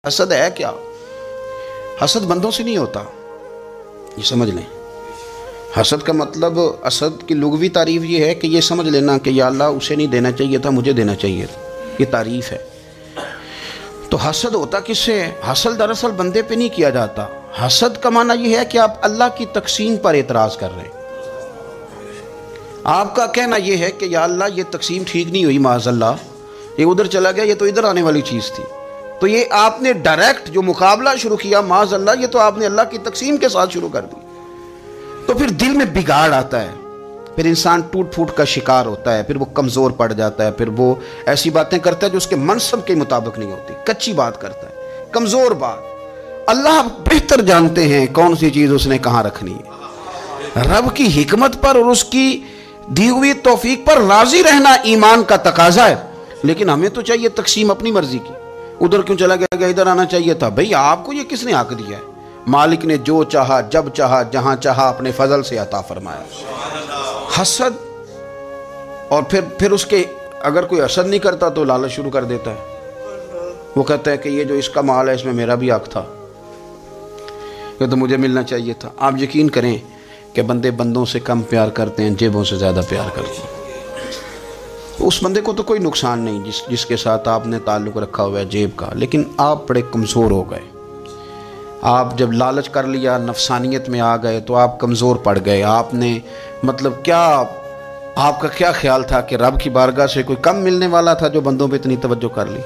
حسد ہے کیا؟ حسد بندوں سے نہیں ہوتا، یہ سمجھ لیں۔ حسد کا مطلب، حسد کی لغوی تعریف یہ ہے کہ یہ سمجھ لینا کہ یا اللہ اسے نہیں دینا چاہیے تھا، مجھے دینا چاہیے تھا، یہ تعریف ہے۔ تو حسد ہوتا کس سے ہے؟ حسد دراصل بندے پہ نہیں کیا جاتا۔ حسد کا معنی یہ ہے کہ آپ اللہ کی تقسیم پر اعتراض کر رہے ہیں۔ آپ کا کہنا یہ ہے کہ یا اللہ یہ تقسیم ٹھیک نہیں ہوئی، معاذ اللہ یہ ادھر چلا گیا، یہ تو ادھر آنے والی چیز تھی۔ تو یہ آپ نے ڈائریکٹ جو مقابلہ شروع کیا، معاذ اللہ یہ تو آپ نے اللہ کی تقسیم کے ساتھ شروع کر دی۔ تو پھر دل میں بگاڑ آتا ہے، پھر انسان ٹوٹ پھوٹ کا شکار ہوتا ہے، پھر وہ کمزور پڑ جاتا ہے، پھر وہ ایسی باتیں کرتا ہے جو اس کے منصب کے مطابق نہیں ہوتی، کچی بات کرتا ہے، کمزور بات۔ اللہ بہتر جانتے ہیں کون سی چیز اس نے کہاں رکھنی ہے۔ رب کی حکمت پر اور اس کی دی ہوئی توفیق پر راضی رہنا ایمان کا تقاضا ہے، لیکن ہمیں تو چاہیے تقسیم اپنی مرضی کی۔ ادھر کیوں چلا گیا، ادھر آنا چاہیے تھا۔ بھئی آپ کو یہ کس نے حق دیا ہے؟ مالک نے جو چاہا، جب چاہا، جہاں چاہا اپنے فضل سے عطا فرمایا۔ حسد، اور پھر اس کے اگر کوئی حسد نہیں کرتا تو لالچ شروع کر دیتا ہے۔ وہ کہتا ہے کہ یہ جو اس کا مال ہے اس میں میرا بھی حق تھا، یہ تو مجھے ملنا چاہیے تھا۔ آپ یقین کریں کہ بندے بندوں سے کم پیار کرتے ہیں، جیبوں سے زیادہ پیار کرتے ہیں۔ اس بندے کو تو کوئی نقصان نہیں جس کے ساتھ آپ نے تعلق رکھا ہوا ہے جیب کا، لیکن آپ بڑے کمزور ہو گئے۔ آپ جب لالچ کر لیا، نفسانیت میں آ گئے تو آپ کمزور پڑ گئے۔ آپ نے مطلب کیا، آپ کا کیا خیال تھا کہ رب کی بارگاہ سے کوئی کم ملنے والا تھا جو بندوں پہ اتنی توجہ کر لی؟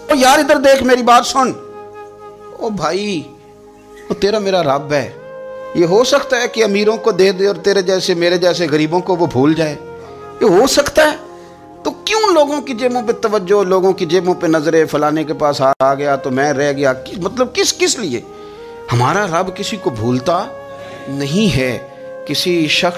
او یار ادھر دیکھ، میری بات سن۔ او بھائی، وہ تیرا میرا رب ہے، یہ ہو سکتا ہے کہ امیروں کو دے دے اور تیرے جیسے میرے جیسے غریبوں کو وہ بھول جائے، یہ ہو سکتا ہے۔ تو کیوں لوگوں کی جیبوں پہ توجہ، لوگوں کی جیبوں پہ نظریں، فلانے کے پاس آ گیا تو میں رہ گیا، مطلب کس لیے؟ ہمارا رب کسی کو بھولتا نہیں ہے۔ کسی شخص